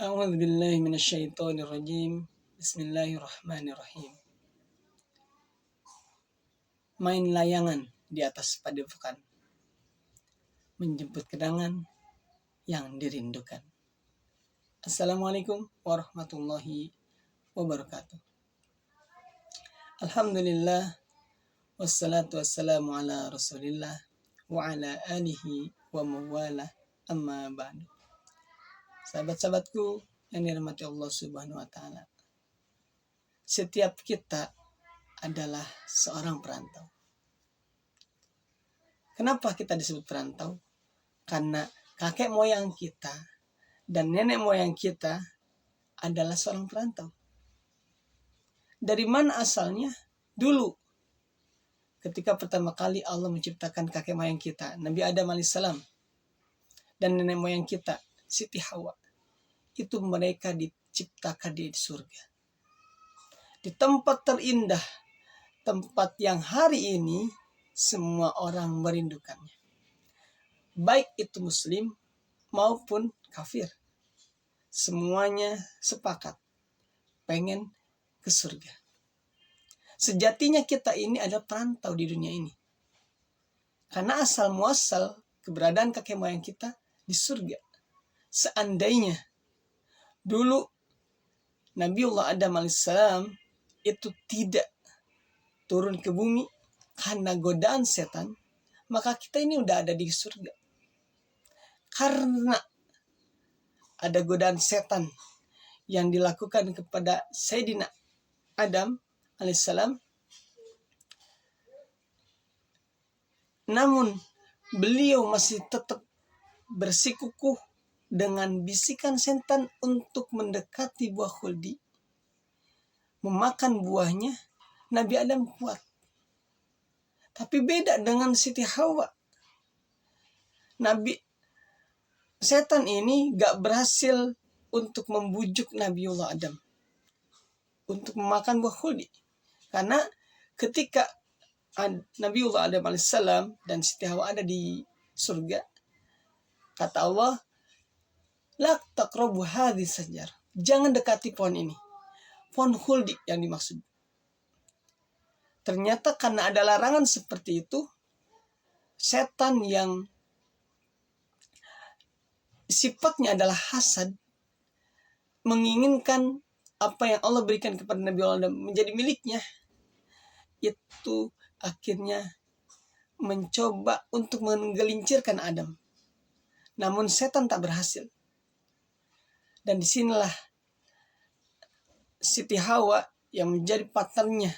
A'udzu billahi minasyaitonir rajim. Bismillahirrahmanirrahim. Main layangan di atas padepokan, menjemput kenangan yang dirindukan. Assalamualaikum warahmatullahi wabarakatuh. Alhamdulillah, wassalatu wassalamu ala rasulillah wa ala alihi wa mawalah, amma ba'du. Sahabat-sahabatku yang dirahmati Allah Subhanahu wa Ta'ala, setiap kita adalah seorang perantau. Kenapa kita disebut perantau? Karena kakek moyang kita dan nenek moyang kita adalah seorang perantau. Dari mana asalnya? Dulu, ketika pertama kali Allah menciptakan kakek moyang kita, Nabi Adam alaihissalam, dan nenek moyang kita, Siti Hawa, itu mereka diciptakan di surga. Di tempat terindah, tempat yang hari ini semua orang merindukannya. Baik itu muslim maupun kafir. Semuanya sepakat pengen ke surga. Sejatinya kita ini adalah perantau di dunia ini. Karena asal muasal keberadaan kakek moyang kita di surga. Seandainya dulu Nabiullah Adam alaihissalam itu tidak turun ke bumi karena godaan setan, maka kita ini udah ada di surga. Karena ada godaan setan yang dilakukan kepada Sayyidina Adam alaihissalam, namun beliau masih tetap bersikukuh dengan bisikan setan untuk mendekati buah khuldi, memakan buahnya. Nabi Adam kuat. Tapi beda dengan Siti Hawa. Setan ini gak berhasil untuk membujuk Nabiullah Adam untuk memakan buah khuldi. Karena ketika Nabiullah Adam alaihissalam dan Siti Hawa ada di surga, kata Allah, la taqrabu hadhis sajar. Jangan dekati pohon ini. Pohon khuldi yang dimaksud. Ternyata karena ada larangan seperti itu, setan yang sifatnya adalah hasad, menginginkan apa yang Allah berikan kepada Nabi Adam menjadi miliknya, itu akhirnya mencoba untuk menggelincirkan Adam. Namun setan tak berhasil. Dan disinilah Siti Hawa yang menjadi partnernya.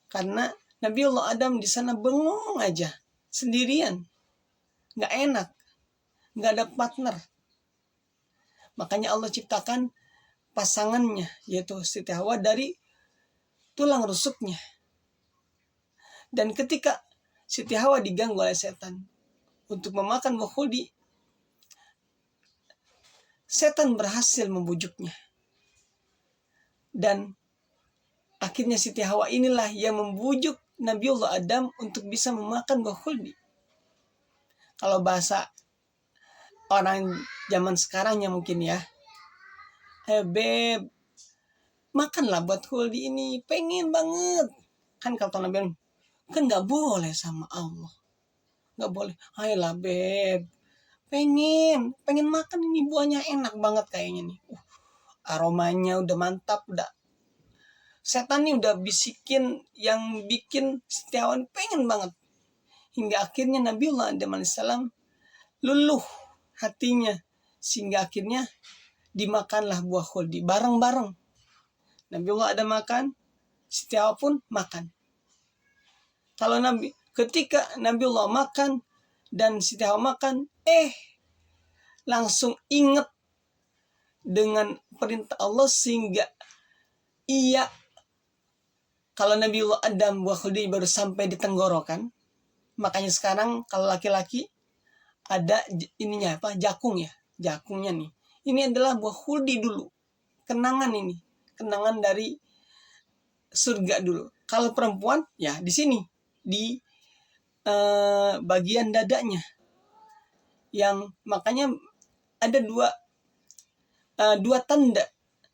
Karena Nabiullah Adam di sana bengong aja, sendirian, nggak enak, nggak ada partner. Makanya Allah ciptakan pasangannya, yaitu Siti Hawa dari tulang rusuknya. Dan ketika Siti Hawa diganggu oleh setan untuk memakan buah khuldi, setan berhasil membujuknya. Dan akhirnya Siti Hawa inilah yang membujuk Nabiullah Adam untuk bisa memakan buah khuldi. Kalau bahasa orang zaman sekarangnya mungkin ya, beb, makanlah buat khuldi ini, pengen banget. Kan kalau Nabi bilang, kan gak boleh sama Allah. Gak boleh, ayolah beb, pengen makan ini, buahnya enak banget kayaknya nih. Aromanya udah mantap, udah. Setan nih udah bisikin yang bikin Siti Hawa pengen banget. Hingga akhirnya Nabiullah Adam alaihissalam luluh hatinya. Sehingga akhirnya dimakanlah buah khuldi bareng-bareng. Nabiullah Adam makan, Siti Hawa pun makan. Kalau ketika Nabiullah makan dan Siti Hawa makan, langsung ingat dengan perintah Allah sehingga kalau Nabiullah Adam buah khuldi baru sampai di tenggorokan, makanya sekarang kalau laki-laki ada ininya jakung ya, jakungnya nih. Ini adalah buah khuldi dulu, kenangan ini, kenangan dari surga dulu. Kalau perempuan ya di sini, di bagian dadanya, yang makanya ada dua dua tanda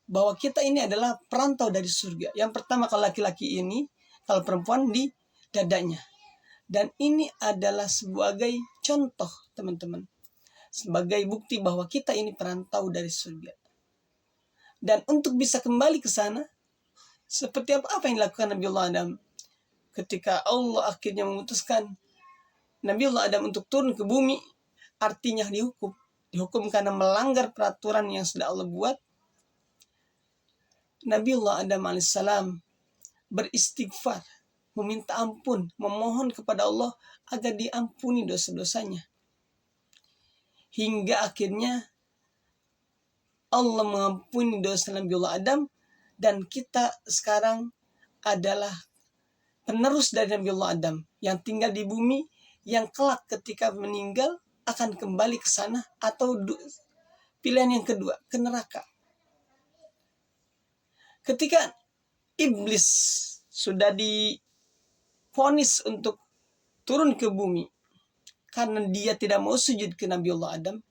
bahwa kita ini adalah perantau dari surga. Yang pertama, kalau laki-laki ini, kalau perempuan di dadanya. Dan ini adalah sebagai contoh, teman-teman, sebagai bukti bahwa kita ini perantau dari surga. Dan untuk bisa kembali ke sana, seperti apa yang dilakukan Nabiullah Adam ketika Allah akhirnya memutuskan Nabiullah Adam untuk turun ke bumi, artinya dihukum karena melanggar peraturan yang sudah Allah buat. Nabiullah Adam alaihissalam beristighfar, meminta ampun, memohon kepada Allah agar diampuni dosa-dosanya. Hingga akhirnya Allah mengampuni dosa Nabiullah Adam, dan kita sekarang adalah penerus dari Nabiullah Adam yang tinggal di bumi, yang kelak ketika meninggal akan kembali ke sana, atau pilihan yang kedua, ke neraka. Ketika iblis sudah divonis untuk turun ke bumi karena dia tidak mau sujud ke Nabiullah Adam,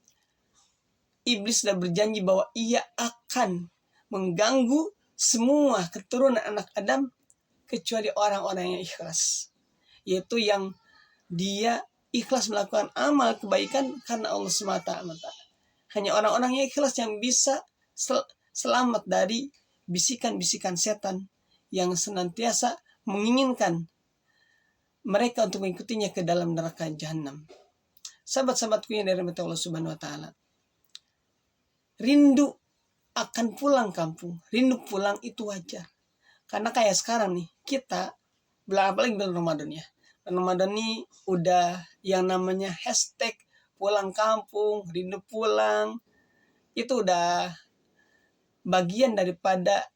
iblis sudah berjanji bahwa ia akan mengganggu semua keturunan anak Adam kecuali orang-orang yang ikhlas, yaitu yang dia ikhlas melakukan amal kebaikan karena Allah semata. Hanya orang-orang yang ikhlas yang bisa selamat dari bisikan-bisikan setan yang senantiasa menginginkan mereka untuk mengikutinya ke dalam neraka jahanam. Sahabat-sahabatku yang dirahmati Allah Subhanahu wa taala, rindu akan pulang kampung, rindu pulang itu wajar. Karena kayak sekarang nih, kita apalagi bulan Ramadan ya. Ramadan ini udah yang namanya hashtag pulang kampung, rindu pulang. Itu udah bagian daripada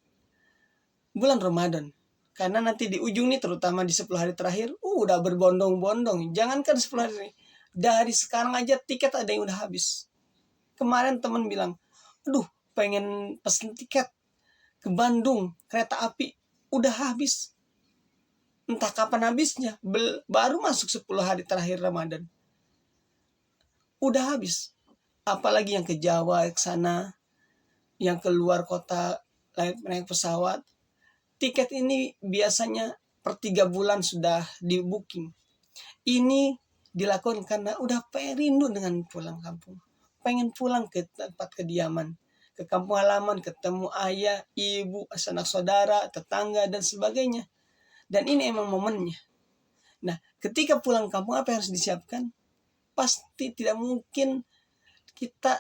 bulan Ramadan. Karena nanti di ujung nih, terutama di 10 hari terakhir, udah berbondong-bondong. Jangankan 10 hari, dari sekarang aja tiket ada yang udah habis. Kemarin teman bilang, aduh pengen pesen tiket ke Bandung, kereta api, udah habis. Entah kapan habisnya, baru masuk 10 hari terakhir Ramadan. Udah habis. Apalagi yang ke Jawa, ke sana, yang keluar kota, naik pesawat. Tiket ini biasanya per 3 bulan sudah di booking. Ini dilakukan karena udah rindu dengan pulang kampung. Pengen pulang ke tempat kediaman, ke kampung halaman, ketemu ayah, ibu, sanak saudara, tetangga, dan sebagainya. Dan ini emang momennya. Nah, ketika pulang kampung, apa yang harus disiapkan? Pasti tidak mungkin kita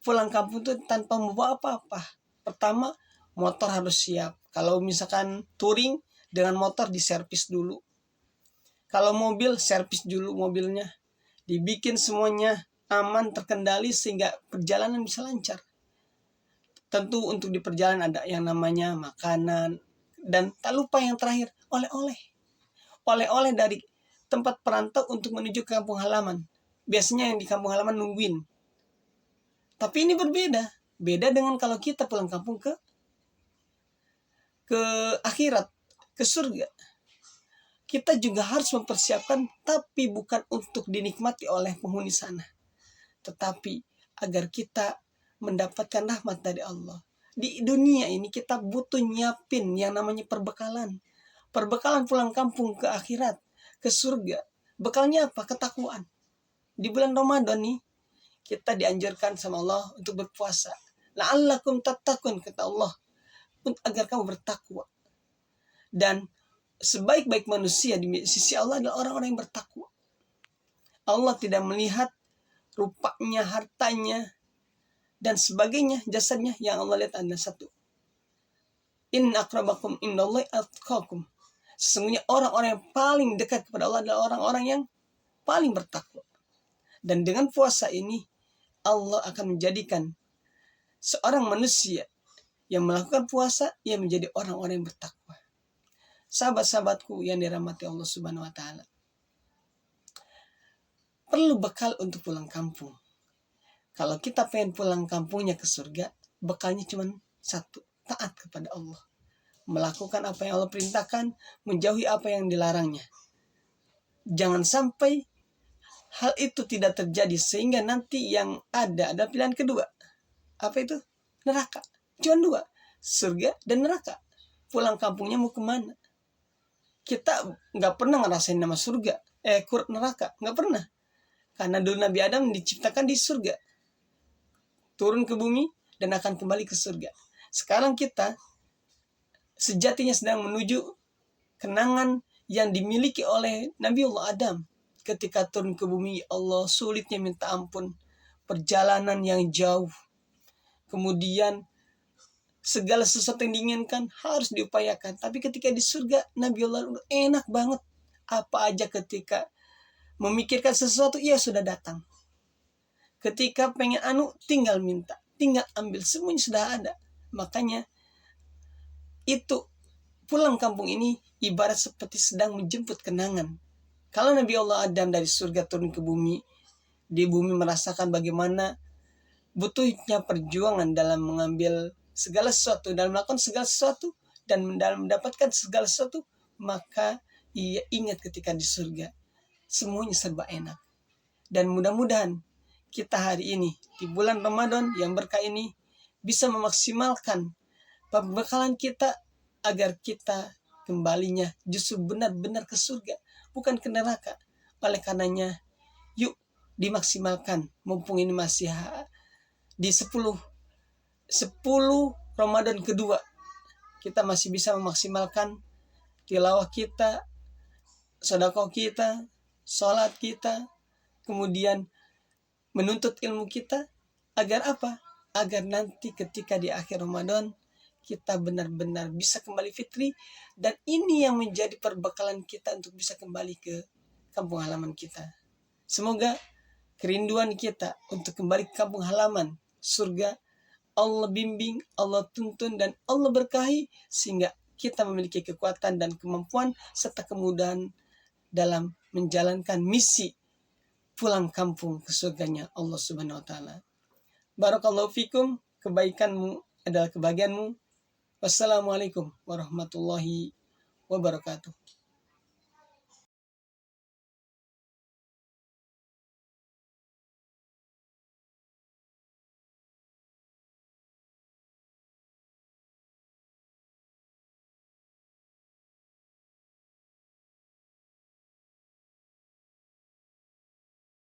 pulang kampung itu tanpa membawa apa-apa. Pertama, motor harus siap. Kalau misalkan touring, dengan motor diservis dulu. Kalau mobil, servis dulu mobilnya. Dibikin semuanya aman, terkendali, sehingga perjalanan bisa lancar. Tentu untuk di perjalanan ada yang namanya makanan. Dan tak lupa yang terakhir, oleh-oleh. Oleh-oleh dari tempat perantau untuk menuju ke kampung halaman. Biasanya yang di kampung halaman nungguin. Tapi ini berbeda. Beda dengan kalau kita pulang kampung ke akhirat, ke surga. Kita juga harus mempersiapkan, tapi bukan untuk dinikmati oleh penghuni sana, tetapi agar kita mendapatkan rahmat dari Allah. Di dunia ini kita butuh nyiapin yang namanya perbekalan. Perbekalan pulang kampung ke akhirat, ke surga. Bekalnya apa? Ketakwaan. Di bulan Ramadan nih, kita dianjurkan sama Allah untuk berpuasa. La'allakum tattaqun, kata Allah, agar kamu bertakwa. Dan sebaik-baik manusia di sisi Allah adalah orang-orang yang bertakwa. Allah tidak melihat rupanya, hartanya, dan sebagainya, jasadnya. Yang Allah lihat adalah satu. Inna akrabakum indallahi atqakum. Sesungguhnya orang-orang yang paling dekat kepada Allah adalah orang-orang yang paling bertakwa. Dan dengan puasa ini, Allah akan menjadikan seorang manusia yang melakukan puasa, ia menjadi orang-orang yang bertakwa. Sahabat-sahabatku yang dirahmati Allah Subhanahu wa taala, perlu bekal untuk pulang kampung. Kalau kita pengen pulang kampungnya ke surga, bekalnya cuma satu, taat kepada Allah. Melakukan apa yang Allah perintahkan, menjauhi apa yang dilarangnya. Jangan sampai hal itu tidak terjadi, sehingga nanti yang ada pilihan kedua. Apa itu? neraka. Cuma dua, surga dan neraka. Pulang kampungnya mau kemana? Kita nggak pernah ngerasain nama surga, neraka, nggak pernah. Karena dulu Nabi Adam diciptakan di surga, turun ke bumi dan akan kembali ke surga. Sekarang kita sejatinya sedang menuju kenangan yang dimiliki oleh Nabiullah Adam. Ketika turun ke bumi, Allah sulitnya minta ampun, perjalanan yang jauh. Kemudian segala sesuatu yang diinginkan harus diupayakan. Tapi ketika di surga, Nabiullah enak banget. Apa aja ketika memikirkan sesuatu, ia sudah datang. Ketika pengen tinggal minta, tinggal ambil, semuanya sudah ada. Makanya itu pulang kampung ini ibarat seperti sedang menjemput kenangan. Kalau Nabi Allah Adam dari surga turun ke bumi, di bumi merasakan bagaimana butuhnya perjuangan dalam mengambil segala sesuatu, dalam melakukan segala sesuatu, dan dalam mendapatkan segala sesuatu, maka ia ingat ketika di surga semuanya serba enak. Dan mudah-mudahan kita hari ini di bulan Ramadan yang berkah ini bisa memaksimalkan pembekalan kita agar kita kembalinya justru benar-benar ke surga, bukan ke neraka. Oleh karenanya, yuk dimaksimalkan mumpung ini masih di 10 Ramadan kedua. Kita masih bisa memaksimalkan tilawah kita, sedekah kita, sholat kita, kemudian menuntut ilmu kita, agar apa? Agar nanti ketika di akhir Ramadan kita benar-benar bisa kembali fitri, dan ini yang menjadi perbekalan kita untuk bisa kembali ke kampung halaman kita. Semoga kerinduan kita untuk kembali ke kampung halaman surga Allah bimbing, Allah tuntun, dan Allah berkahi sehingga kita memiliki kekuatan dan kemampuan serta kemudahan dalam menjalankan misi pulang kampung ke surganya Allah Subhanahu wa taala. Barakallahu fikum, kebaikanmu adalah kebahagiaanmu. Wassalamualaikum warahmatullahi wabarakatuh.